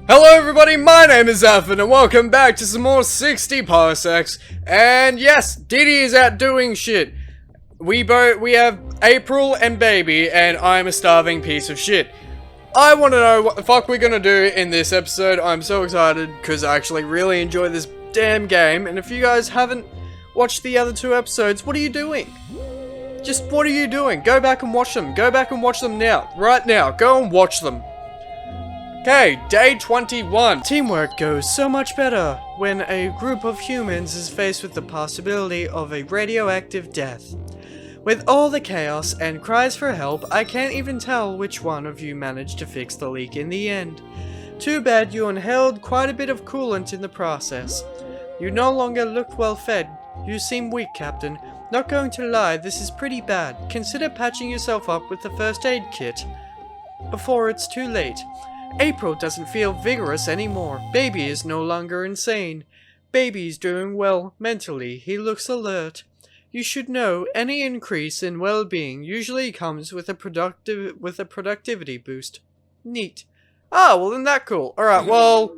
Hello everybody, my name is Xaphan and welcome back to some more 60 Parsecs. And yes, Diddy is out doing shit. We have April and Baby, and I'm a starving piece of shit. I want to know what the fuck we're gonna do in this episode. I'm so excited because I actually really enjoy this damn game. And if you guys haven't watched the other two episodes, what are you doing? Just what are you doing? Go back and watch them. Go back and watch them now. Right now. Go and watch them. Okay, day 21. Teamwork goes so much better when a group of humans is faced with the possibility of a radioactive death. With all the chaos and cries for help, I can't even tell which one of you managed to fix the leak in the end. Too bad you inhaled quite a bit of coolant in the process. You no longer look well fed. You seem weak, Captain. Not going to lie, this is pretty bad. Consider patching yourself up with the first aid kit before it's too late. April doesn't feel vigorous anymore. Baby is no longer insane. Baby's doing well mentally. He looks alert. You should know any increase in well-being usually comes with a productivity boost. Neat. Ah, well then that's cool. Alright, well,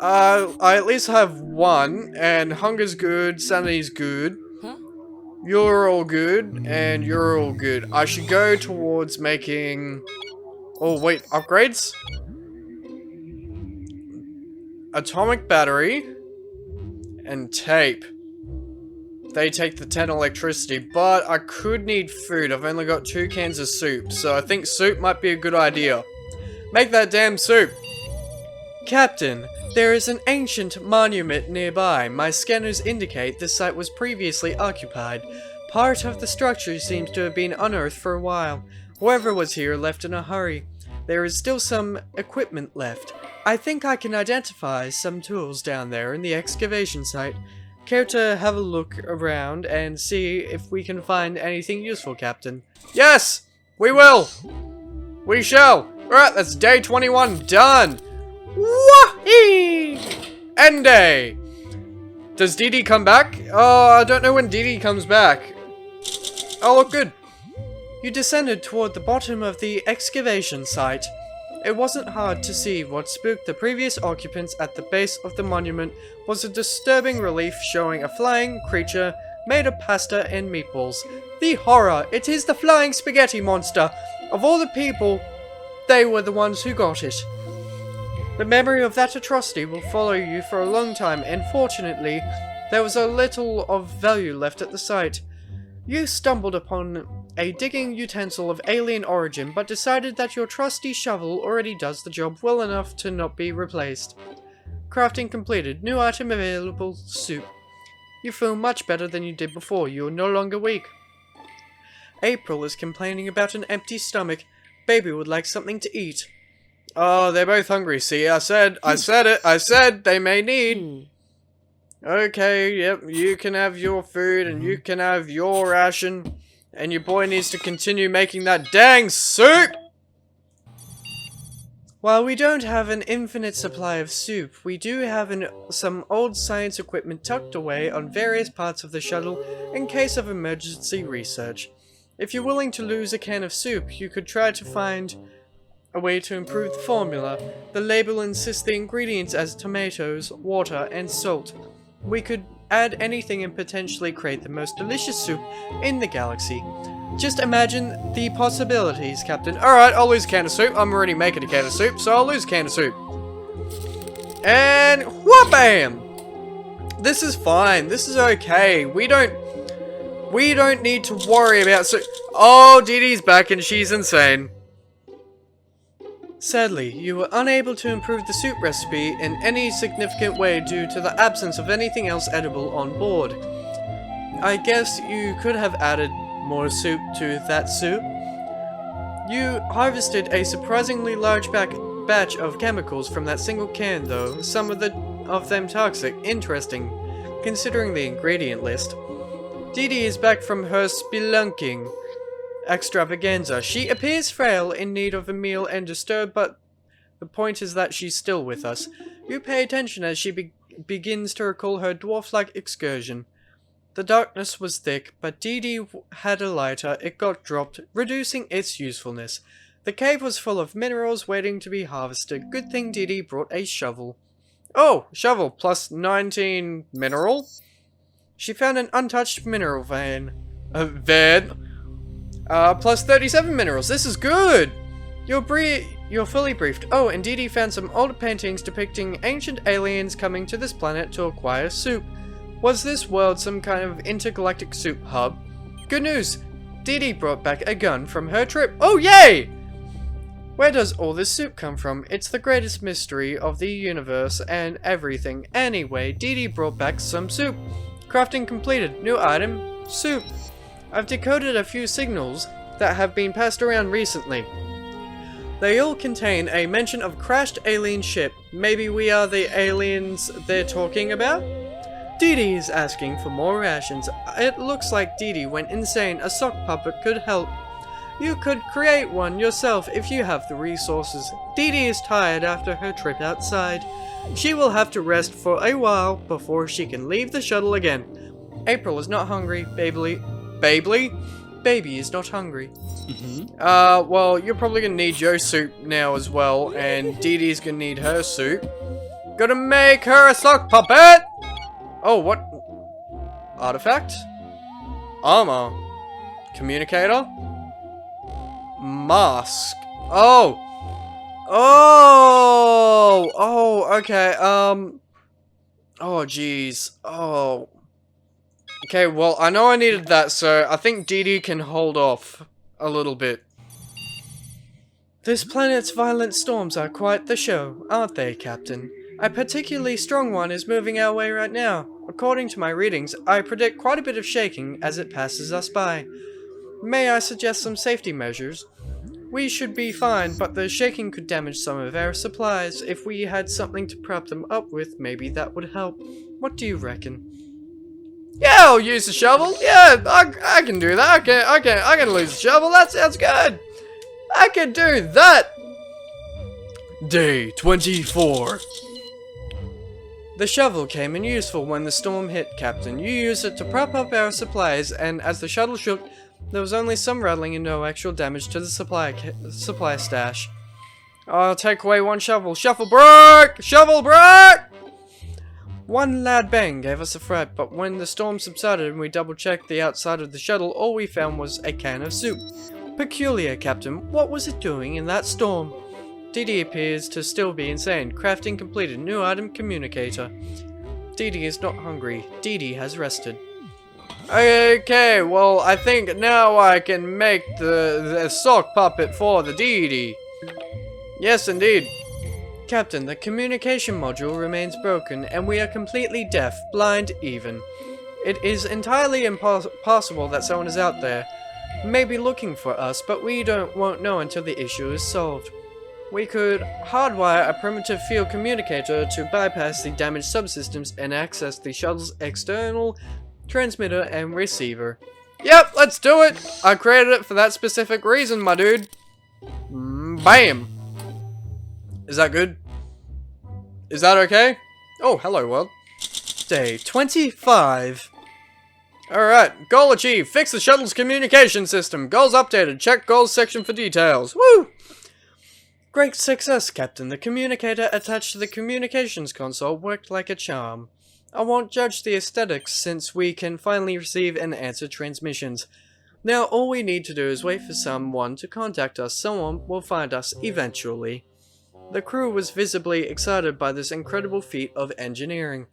I at least have one, and hunger's good, sanity's good. You're all good, and you're all good. I should go towards making... Oh, wait, upgrades? Atomic battery and tape. They take the 10 electricity, but I could need food. I've only got 2 cans of soup, so I think soup might be a good idea. Make that damn soup! Captain, there is an ancient monument nearby. My scanners indicate this site was previously occupied. Part of the structure seems to have been unearthed for a while. Whoever was here left in a hurry. There is still some equipment left. I think I can identify some tools down there in the excavation site. Care to have a look around and see if we can find anything useful, Captain? Yes! We will! We shall! Alright, that's day 21 done! Wahee! End day! Does Didi come back? Oh, I don't know when Didi comes back. Oh, look good. You descended toward the bottom of the excavation site. It wasn't hard to see what spooked the previous occupants at the base of the monument was a disturbing relief showing a flying creature made of pasta and meatballs. The horror! It is the flying spaghetti monster! Of all the people, they were the ones who got it. The memory of that atrocity will follow you for a long time, and fortunately, there was a little of value left at the site. You stumbled upon a digging utensil of alien origin, but decided that your trusty shovel already does the job well enough to not be replaced. Crafting completed. New item available, soup. You feel much better than you did before. You are no longer weak. April is complaining about an empty stomach. Baby would like something to eat. Oh, they're both hungry. See, I said it. I said they may need. Okay, yep, you can have your food and you can have your ration. And your boy needs to continue making that dang soup! While we don't have an infinite supply of soup, we do have some old science equipment tucked away on various parts of the shuttle in case of emergency research. If you're willing to lose a can of soup, you could try to find a way to improve the formula. The label insists the ingredients as tomatoes, water, and salt. We could add anything and potentially create the most delicious soup in the galaxy. Just imagine the possibilities, Captain. Alright, I'll lose a can of soup. I'm already making a can of soup, so I'll lose a can of soup. And wha-bam! This is fine. This is okay. We don't need to worry about soup. Oh, Didi's back and she's insane. Sadly, you were unable to improve the soup recipe in any significant way due to the absence of anything else edible on board. I guess you could have added more soup to that soup. You harvested a surprisingly large batch of chemicals from that single can though, some of them toxic. Interesting, considering the ingredient list. Didi is back from her spelunking extravaganza. She appears frail, in need of a meal and disturbed, but the point is that she's still with us. You pay attention as she begins to recall her dwarf-like excursion. The darkness was thick, but Didi had a lighter. It got dropped, reducing its usefulness. The cave was full of minerals waiting to be harvested. Good thing Dee Dee brought a shovel. Oh, shovel plus 19 mineral? She found an untouched mineral vein. Plus 37 minerals. This is good! You're fully briefed. Oh, and Dee Dee found some old paintings depicting ancient aliens coming to this planet to acquire soup. Was this world some kind of intergalactic soup hub? Good news! Dee Dee brought back a gun from her trip. Oh, yay! Where does all this soup come from? It's the greatest mystery of the universe and everything. Anyway, Dee Dee brought back some soup. Crafting completed. New item, soup. I've decoded a few signals that have been passed around recently. They all contain a mention of crashed alien ship. Maybe we are the aliens they're talking about? Dee Dee is asking for more rations. It looks like Dee Dee went insane. A sock puppet could help. You could create one yourself if you have the resources. Dee Dee is tired after her trip outside. She will have to rest for a while before she can leave the shuttle again. April is not hungry. Baby is not hungry. Well, you're probably gonna need your soup now as well, and Dee Dee's gonna need her soup. Gonna make her a sock puppet! Oh, what? Artifact? Armor. Communicator? Mask. Oh! Okay, oh, jeez. Oh. Okay, well, I know I needed that, so I think Dee Dee can hold off a little bit. This planet's violent storms are quite the show, aren't they, Captain? A particularly strong one is moving our way right now. According to my readings, I predict quite a bit of shaking as it passes us by. May I suggest some safety measures? We should be fine, but the shaking could damage some of our supplies. If we had something to prop them up with, maybe that would help. What do you reckon? Yeah, I'll use the shovel. Yeah, I can do that. I can use the shovel. That sounds good. I can do that. Day 24. The shovel came in useful when the storm hit, Captain. You used it to prop up our supplies, and as the shuttle shook, there was only some rattling and no actual damage to the supply stash. I'll take away one shovel. Shovel break! Shovel break! One loud bang gave us a fright, but when the storm subsided and we double-checked the outside of the shuttle, all we found was a can of soup. Peculiar, Captain. What was it doing in that storm? Dee Dee appears to still be insane. Crafting completed. New item, communicator. Dee Dee is not hungry. Dee Dee has rested. Okay, well, I think now I can make the sock puppet for the Dee Dee. Yes, indeed. Captain, the communication module remains broken, and we are completely deaf, blind even. It is entirely impossible that someone is out there, maybe looking for us, but we won't know until the issue is solved. We could hardwire a primitive field communicator to bypass the damaged subsystems and access the shuttle's external transmitter and receiver. Yep, let's do it! I created it for that specific reason, my dude. Bam! Is that good? Is that okay? Oh, hello world. Day 25. Alright, goal achieved. Fix the shuttle's communication system. Goals updated. Check goals section for details. Woo! Great success, Captain. The communicator attached to the communications console worked like a charm. I won't judge the aesthetics since we can finally receive and answer transmissions. Now all we need to do is wait for someone to contact us. Someone will find us eventually. The crew was visibly excited by this incredible feat of engineering.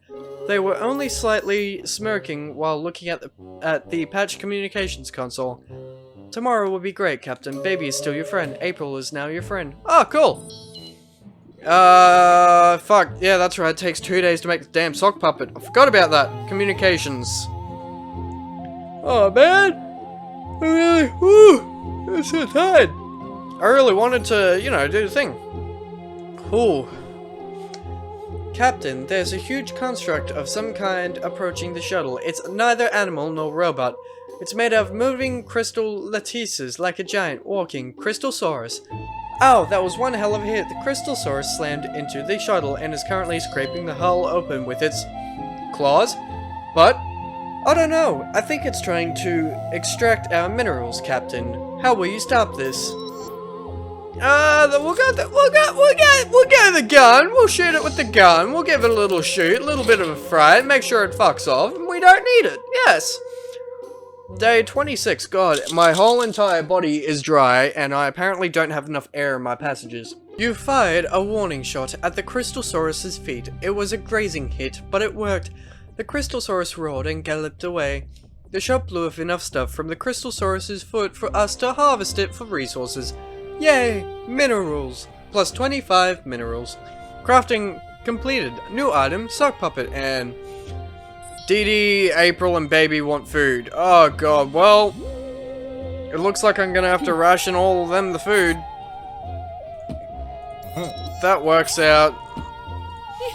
They were only slightly smirking while looking at the patched communications console. Tomorrow will be great, Captain. Baby is still your friend. April is now your friend. Oh, cool! Fuck. Yeah, that's right. It takes 2 days to make the damn sock puppet. I forgot about that. Communications. Oh, man! I'm so tired. I really wanted to, you know, do the thing. Cool. Captain, there's a huge construct of some kind approaching the shuttle. It's neither animal nor robot. It's made of moving crystal lattices like a giant walking crystalsaurus. Ow, that was one hell of a hit. The crystalsaurus slammed into the shuttle and is currently scraping the hull open with its claws. But I don't know. I think it's trying to extract our minerals, Captain. How will you stop this? We'll go the gun. We'll shoot it with the gun. We'll give it a little shoot, a little bit of a fry, make sure it fucks off, and we don't need it. Yes. Day 26. God, my whole entire body is dry, and I apparently don't have enough air in my passages. You fired a warning shot at the Crystalsaurus's feet. It was a grazing hit, but it worked. The Crystalsaurus roared and galloped away. The shot blew off enough stuff from the Crystalsaurus's foot for us to harvest it for resources. Yay! Minerals! Plus 25 minerals. Crafting completed. New item, sock puppet, and... Dee Dee, April, and Baby want food. Oh god, well... It looks like I'm gonna have to ration all of them the food. That works out.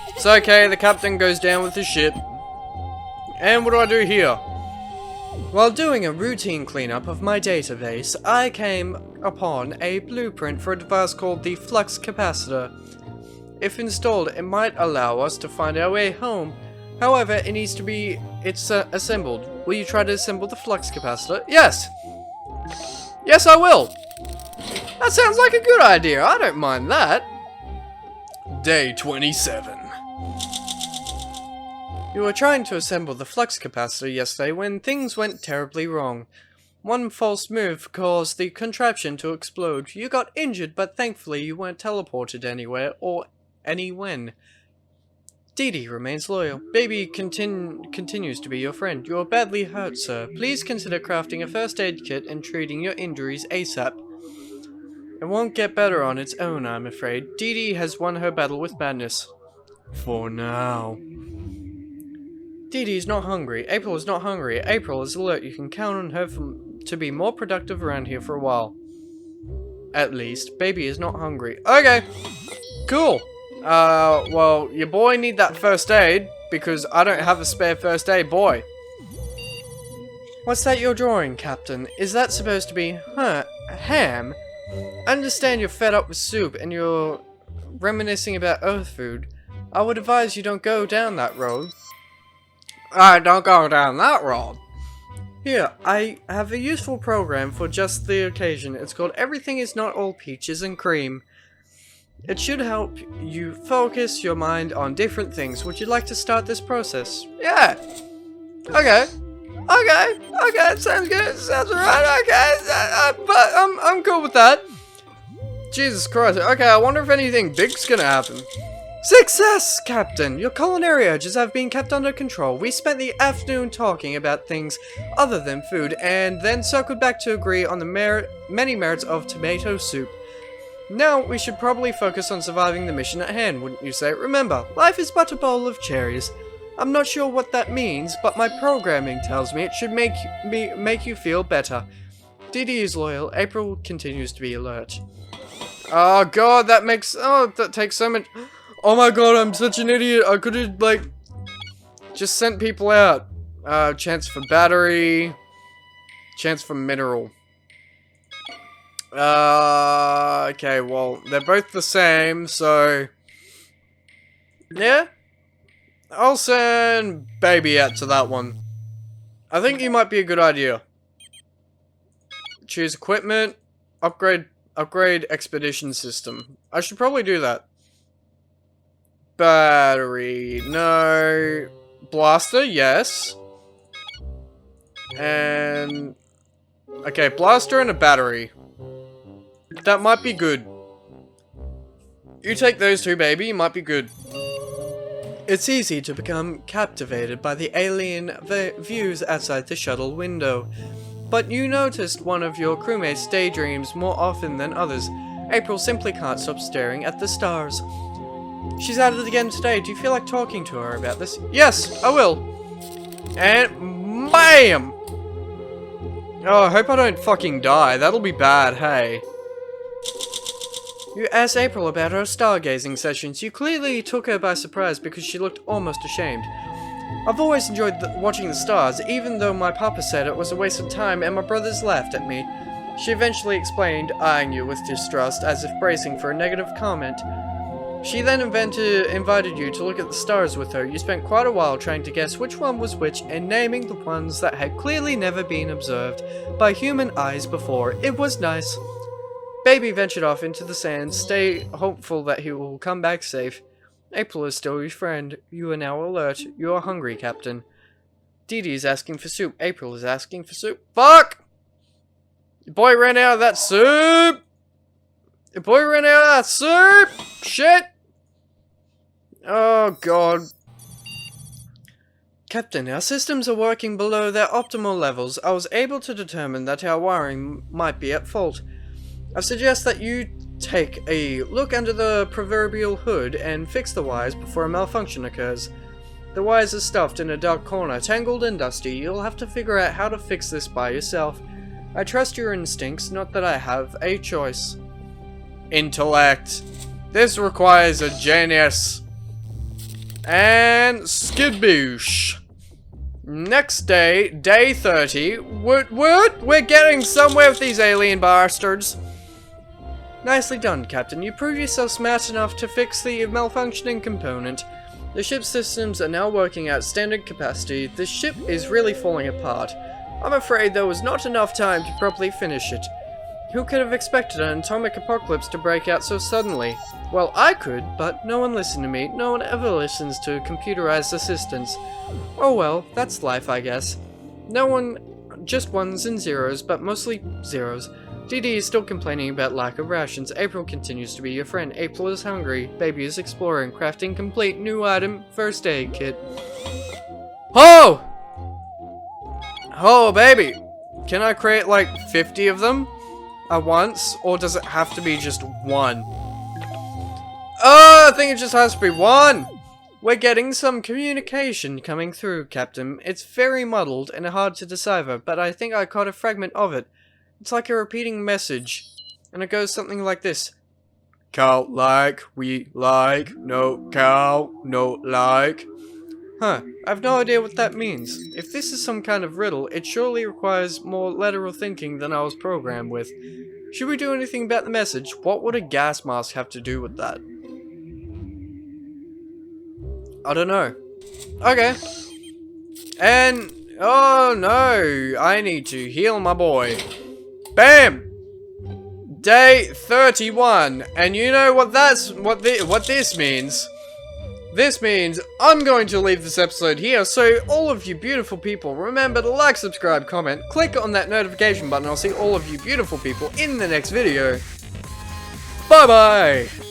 It's okay, the captain goes down with his ship. And what do I do here? While doing a routine cleanup of my database, I came upon a blueprint for a device called the flux capacitor. If installed, it might allow us to find our way home. However, it needs to be assembled. Will you try to assemble the flux capacitor? Yes! Yes, I will! That sounds like a good idea. I don't mind that. Day 27. You were trying to assemble the flux capacitor yesterday when things went terribly wrong. One false move caused the contraption to explode. You got injured, but thankfully you weren't teleported anywhere or anywhen. Dee Dee remains loyal. Baby continues to be your friend. You are badly hurt, sir. Please consider crafting a first aid kit and treating your injuries ASAP. It won't get better on its own, I'm afraid. Dee Dee has won her battle with madness. For now. Dee Dee is not hungry. April is not hungry. April is alert. You can count on her to be more productive around here for a while. At least. Baby is not hungry. Okay. Cool. Well, your boy need that first aid, because I don't have a spare first aid boy. What's that you're drawing, Captain? Is that supposed to be, ham? I understand you're fed up with soup, and you're reminiscing about Earth food. I would advise you don't go down that road. Don't go down that road. Here, I have a useful program for just the occasion. It's called Everything Is Not All Peaches and Cream. It should help you focus your mind on different things. Would you like to start this process? Yeah. Okay. Sounds good. Sounds right. Okay. But I'm cool with that. Jesus Christ. Okay, I wonder if anything big's gonna happen. Success, Captain! Your culinary urges have been kept under control. We spent the afternoon talking about things other than food, and then circled back to agree on the many merits of tomato soup. Now, we should probably focus on surviving the mission at hand, wouldn't you say? Remember, life is but a bowl of cherries. I'm not sure what that means, but my programming tells me it should make you feel better. Dee Dee is loyal. April continues to be alert. Oh god, that takes so much... Oh my god, I'm such an idiot. I could have, like, just sent people out. Chance for battery. Chance for mineral. Okay, well, they're both the same, so... Yeah? I'll send Baby out to that one. I think you might be a good idea. Choose equipment. Upgrade expedition system. I should probably do that. Battery, no. Blaster, yes. And... okay, blaster and a battery. That might be good. You take those two, baby, you might be good. It's easy to become captivated by the alien views outside the shuttle window. But you noticed one of your crewmates daydreams more often than others. April simply can't stop staring at the stars. She's at it again today. Do you feel like talking to her about this? Yes, I will. And BAM! Oh, I hope I don't fucking die. That'll be bad, hey. You asked April about her stargazing sessions. You clearly took her by surprise because she looked almost ashamed. I've always enjoyed watching the stars, even though my papa said it was a waste of time and my brothers laughed at me. She eventually explained, eyeing you with distrust as if bracing for a negative comment. She then invited you to look at the stars with her. You spent quite a while trying to guess which one was which and naming the ones that had clearly never been observed by human eyes before. It was nice. Baby ventured off into the sand. Stay hopeful that he will come back safe. April is still your friend. You are now alert. You are hungry, Captain. Dee Dee is asking for soup. April is asking for soup. Fuck! Your boy ran out of that soup! Your boy ran out of that soup! Shit! Oh, God. Captain, our systems are working below their optimal levels. I was able to determine that our wiring might be at fault. I suggest that you take a look under the proverbial hood and fix the wires before a malfunction occurs. The wires are stuffed in a dark corner, tangled and dusty. You'll have to figure out how to fix this by yourself. I trust your instincts, not that I have a choice. Intellect. This requires a genius. And skidboosh. Next day, day 30. What? We're getting somewhere with these alien bastards. Nicely done, Captain. You proved yourself smart enough to fix the malfunctioning component. The ship's systems are now working at standard capacity. The ship is really falling apart. I'm afraid there was not enough time to properly finish it. Who could have expected an atomic apocalypse to break out so suddenly? Well, I could, but no one listened to me. No one ever listens to computerized assistants. Oh well, that's life, I guess. No one, just ones and zeros, but mostly zeros. Dee Dee is still complaining about lack of rations. April continues to be your friend. April is hungry. Baby is exploring. Crafting complete. New item. First aid kit. Oh! Oh, baby. Can I create like 50 of them at once? Or does it have to be just one? Oh, I think it just has to be one. We're getting some communication coming through, Captain. It's very muddled and hard to decipher, but I think I caught a fragment of it. It's like a repeating message, and it goes something like this. Cow like, we like, no cow, no like. Huh, I have no idea what that means. If this is some kind of riddle, it surely requires more lateral thinking than I was programmed with. Should we do anything about the message? What would a gas mask have to do with that? I don't know. Okay. And, oh no, I need to heal my boy. Bam! Day 31, and you know what what this means? This means I'm going to leave this episode here, so all of you beautiful people, remember to like, subscribe, comment, click on that notification button. I'll see all of you beautiful people in the next video. Bye bye!